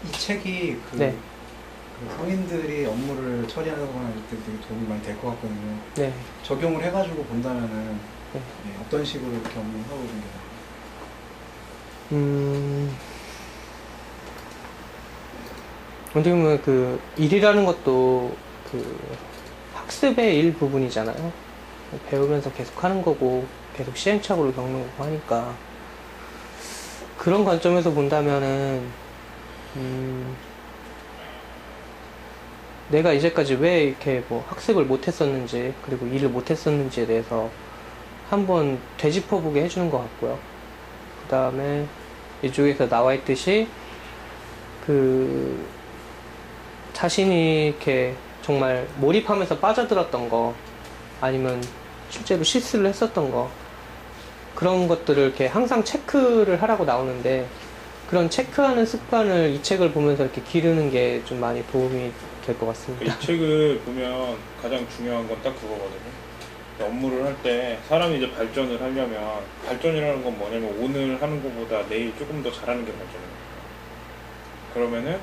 이 책이 네. 그 성인들이 업무를 처리하거나 할 때 되게 도움이 많이 될 것 같거든요. 네. 적용을 해가지고 본다면은 네. 어떤 식으로 이렇게 업무를 하고 있는 게 어떻게 보면 그 일이라는 것도 그 학습의 일부분이잖아요. 배우면서 계속 하는 거고 계속 시행착오를 겪는 거고 하니까 그런 관점에서 본다면은 내가 이제까지 왜 이렇게 뭐 학습을 못했었는지 그리고 일을 못했었는지에 대해서 한번 되짚어보게 해주는 것 같고요. 그 다음에 이쪽에서 나와 있듯이 그 자신이 이렇게 정말 몰입하면서 빠져들었던 거 아니면 실제로 실수를 했었던 거 그런 것들을 이렇게 항상 체크를 하라고 나오는데 그런 체크하는 습관을 이 책을 보면서 이렇게 기르는 게 좀 많이 도움이 될 것 같습니다. 이 책을 보면 가장 중요한 건 딱 그거거든요. 업무를 할 때 사람이 이제 발전을 하려면 발전이라는 건 뭐냐면 오늘 하는 것보다 내일 조금 더 잘하는 게 발전이에요. 그러면은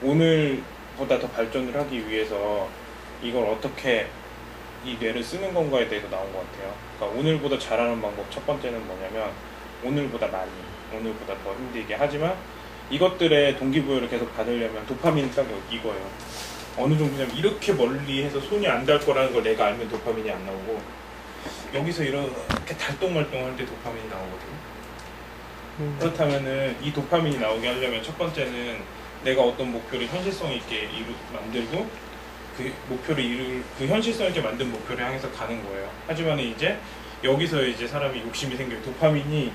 오늘보다 더 발전을 하기 위해서 이걸 어떻게 이 뇌를 쓰는 건가에 대해서 나온 것 같아요. 그러니까 오늘보다 잘하는 방법 첫 번째는 뭐냐면 오늘보다 많이, 오늘보다 더 힘들게 하지만 이것들의 동기부여를 계속 받으려면 도파민이 딱 이거예요. 어느 정도냐면 이렇게 멀리 해서 손이 안 닿을 거라는 걸 내가 알면 도파민이 안 나오고 여기서 이렇게 달동말동 할 때 도파민이 나오거든요. 그렇다면은 이 도파민이 나오게 하려면 첫 번째는 내가 어떤 목표를 현실성 있게 만들고 그 목표를 그 현실성 있게 만든 목표를 향해서 가는 거예요. 하지만 이제 여기서 이제 사람이 욕심이 생겨요. 도파민이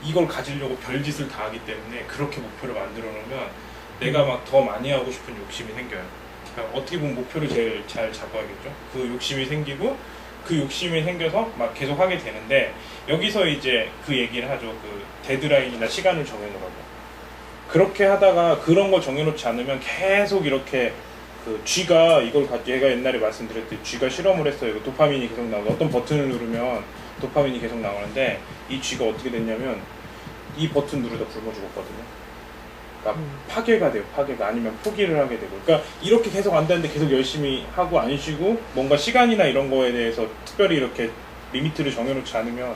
이걸 가지려고 별짓을 다 하기 때문에 그렇게 목표를 만들어 놓으면 내가 막 더 많이 하고 싶은 욕심이 생겨요. 그러니까 어떻게 보면 목표를 제일 잘 잡아야겠죠. 그 욕심이 생기고 그 욕심이 생겨서 막 계속 하게 되는데 여기서 이제 그 얘기를 하죠. 그 데드라인이나 시간을 정해놓으라고. 그렇게 하다가 그런 걸 정해놓지 않으면 계속 이렇게 그 쥐가 이걸 가지고 얘가 옛날에 말씀드렸듯이 쥐가 실험을 했어요. 도파민이 계속 나오고 어떤 버튼을 누르면 도파민이 계속 나오는데 이 쥐가 어떻게 됐냐면 이 버튼 누르다 굶어 죽었거든요. 그러니까 파괴가 돼요. 파괴가 아니면 포기를 하게 되고 그러니까 이렇게 계속 안 되는데 계속 열심히 하고 안 쉬고 뭔가 시간이나 이런 거에 대해서 특별히 이렇게 리미트를 정해놓지 않으면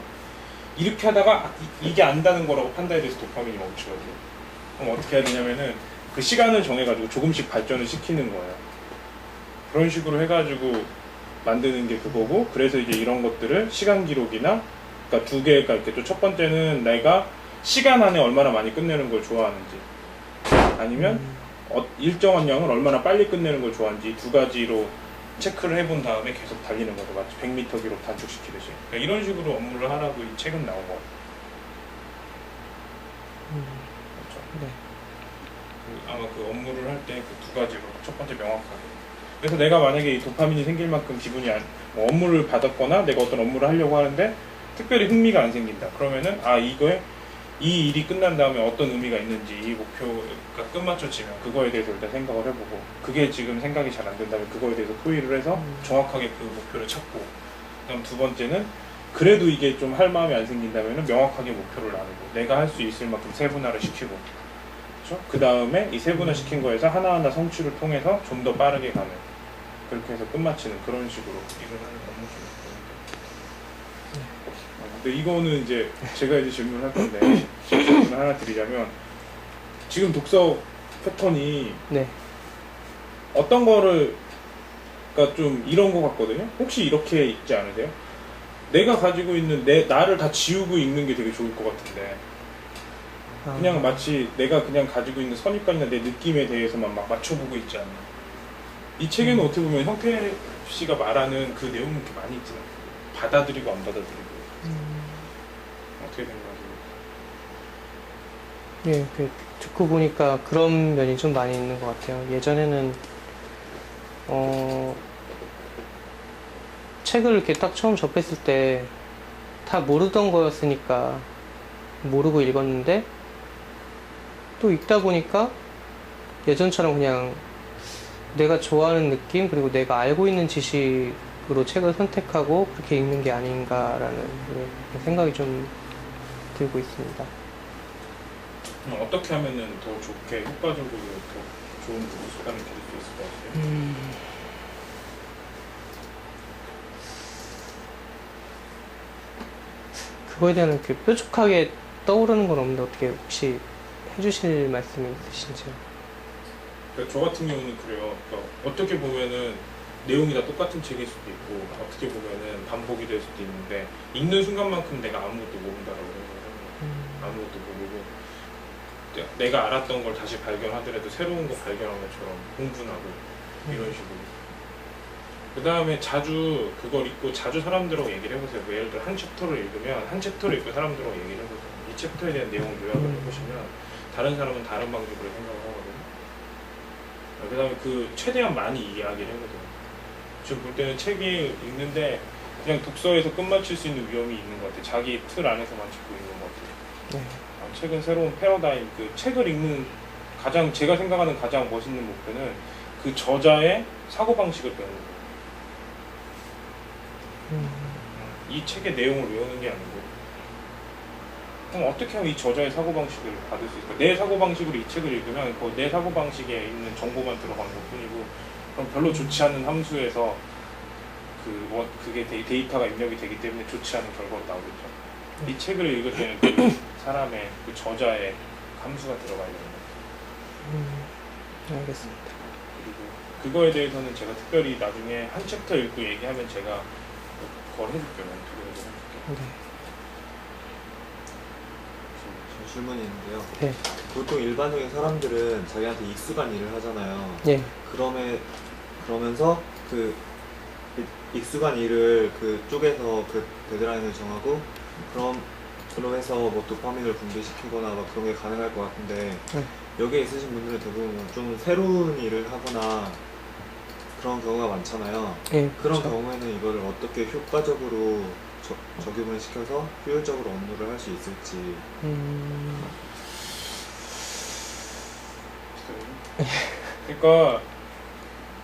이렇게 하다가 이게 안다는 거라고 판단에 대해서 도파민이 멈추거든요. 그럼 어떻게 해야 되냐면은 그 시간을 정해가지고 조금씩 발전을 시키는 거예요. 그런 식으로 해가지고 만드는 게 그거고 그래서 이제 이런 것들을 시간 기록이나 그러니까 두 개가 있겠죠. 첫 번째는 내가 시간 안에 얼마나 많이 끝내는 걸 좋아하는지 아니면 일정한 양을 얼마나 빨리 끝내는 걸 좋아하는지 두 가지로 체크를 해본 다음에 계속 달리는 거죠. 마치 100m 기록 단축시키듯이. 그러니까 이런 식으로 업무를 하라고 이 책은 나온 것 같아요. 그렇죠? 네. 아마 그 업무를 할 때 그 두 가지로 첫 번째 명확하게. 그래서 내가 만약에 이 도파민이 생길 만큼 기분이 뭐 업무를 받았거나 내가 어떤 업무를 하려고 하는데 특별히 흥미가 안 생긴다. 그러면은 이거에 이 일이 끝난 다음에 어떤 의미가 있는지 이 목표가 끝마쳐지면 그거에 대해서 일단 생각을 해보고 그게 지금 생각이 잘 안 된다면 그거에 대해서 토의를 해서 정확하게 그 목표를 찾고 그다음 두 번째는 그래도 이게 좀 할 마음이 안 생긴다면 명확하게 목표를 나누고 내가 할 수 있을 만큼 세분화를 시키고 그렇죠? 그 다음에 이 세분화 시킨 거에서 하나하나 성취를 통해서 좀 더 빠르게 가는 그렇게 해서 끝마치는 그런 식으로 일을 하는 업무 중에 근데 이거는 이제 제가 이제 질문을 할 건데 질문을 하나 드리자면 지금 독서 패턴이 네. 어떤 거를 그러니까 좀 이런 거 같거든요. 혹시 이렇게 읽지 않으세요? 내가 가지고 있는 나를 다 지우고 읽는 게 되게 좋을 것 같은데 그냥 마치 내가 그냥 가지고 있는 선입관이나 내 느낌에 대해서만 막 맞춰보고 있지 않나. 이 책에는 어떻게 보면 형태 씨가 말하는 그 내용은 이렇게 많이 있잖아요. 받아들이고 안 받아들이고 어떻게 생각하세요? 예, 듣고 보니까 그런 면이 좀 많이 있는 것 같아요. 예전에는 책을 이렇게 딱 처음 접했을 때 다 모르던 거였으니까 모르고 읽었는데 또 읽다 보니까 예전처럼 그냥 내가 좋아하는 느낌 그리고 내가 알고 있는 지식으로 책을 선택하고 그렇게 읽는 게 아닌가라는 생각이 좀 들고 있습니다. 어떻게 하면은 더 좋게 효과적으로 더 좋은 부부 습관을 들일 수 있을 것 같아요? 그거에 대한 그 뾰족하게 떠오르는 건 없는데 어떻게 혹시 해주실 말씀이 있으신지요? 그러니까 저 같은 경우는 그래요. 그러니까 어떻게 보면은 내용이 다 똑같은 책일 수도 있고 어떻게 보면은 반복이 될 수도 있는데 읽는 순간만큼 내가 아무것도 모른다라고 생각해요. 아무것도 모르고 내가 알았던 걸 다시 발견하더라도 새로운 거 발견한 것처럼 공분하고 이런 식으로. 그 다음에 자주 그걸 읽고 자주 사람들하고 얘기를 해보세요. 뭐 예를 들어 한 챕터를 읽으면 한 챕터를 읽고 사람들하고 얘기를 해보세요. 이 챕터에 대한 내용을 요약을 해보시면 다른 사람은 다른 방식으로 생각을 하거든요. 그 다음에 그 최대한 많이 이야기를 해보세요. 지금 볼 때는 책이 읽는데 그냥 독서에서 끝마칠 수 있는 위험이 있는 것 같아요. 자기 틀 안에서만 찍고 있는 것 같아요. 네. 책은 새로운 패러다임, 그 책을 읽는 가장 제가 생각하는 가장 멋있는 목표는 그 저자의 사고방식을 배우는 거예요. 이 책의 내용을 외우는 게 아니고 그럼 어떻게 하면 이 저자의 사고방식을 받을 수 있을까? 내 사고방식으로 이 책을 읽으면 그 내 사고방식에 있는 정보만 들어가는 것 뿐이고 그럼 별로 좋지 않은 함수에서 그게 데이터가 입력이 되기 때문에 좋지 않은 결과가 나오겠죠. 이 책을 읽을 때는 그 사람의 그 저자의 함수가 들어가야 되는 거죠. 알겠습니다. 그리고 그거에 대해서는 제가 특별히 나중에 한 챕터 읽고 얘기하면 제가 그걸 해줄게요. 멘토를 해줄게요. 네. 저 질문이 있는데요. 네. 보통 일반적인 사람들은 자기한테 익숙한 일을 하잖아요. 네. 그러면서 그 익숙한 일을 그 쪽에서 그 데드라인을 정하고 그럼 해서 뭐 도파민을 분비시키거나 막 그런 게 가능할 것 같은데 네. 여기에 있으신 분들은 대부분 좀 새로운 일을 하거나 그런 경우가 많잖아요. 네. 그런 그렇죠. 경우에는 이거를 어떻게 효과적으로 적용을 시켜서 효율적으로 업무를 할 수 있을지. 그러니까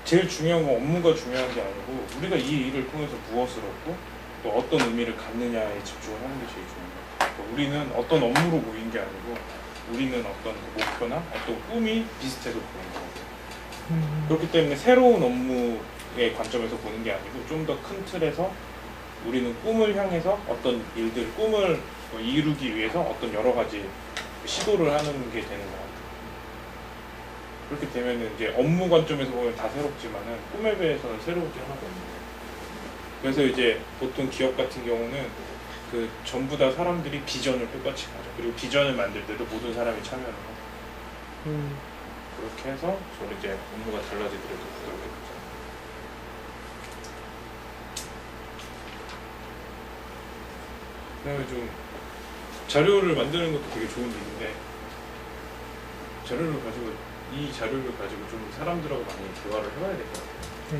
제일 중요한 건 업무가 중요한 게 아니고 우리가 이 일을 통해서 무엇을 얻고 또 어떤 의미를 갖느냐에 집중을 하는 게 제일 중요한 거예요. 그러니까 우리는 어떤 업무로 모인 게 아니고 우리는 어떤 목표나 어떤 꿈이 비슷해서 보는 거거든요. 그렇기 때문에 새로운 업무의 관점에서 보는 게 아니고 좀 더 큰 틀에서 우리는 꿈을 향해서 어떤 일들, 꿈을 이루기 위해서 어떤 여러 가지 시도를 하는 게 되는 것 같아요. 그렇게 되면 이제 업무 관점에서 보면 다 새롭지만은 꿈에 비해서는 새로운 게 하나도 없는 거예요. 그래서 이제 보통 기업 같은 경우는 그 전부 다 사람들이 비전을 똑같이 가져. 그리고 비전을 만들 때도 모든 사람이 참여를 하고. 그렇게 해서 서로 이제 업무가 달라지더라도 부담이 되죠. 그다음에 좀 자료를 만드는 것도 되게 좋은 일인데 이 자료를 가지고 좀 사람들하고 많이 대화를 해봐야 될 것 같아요. 네.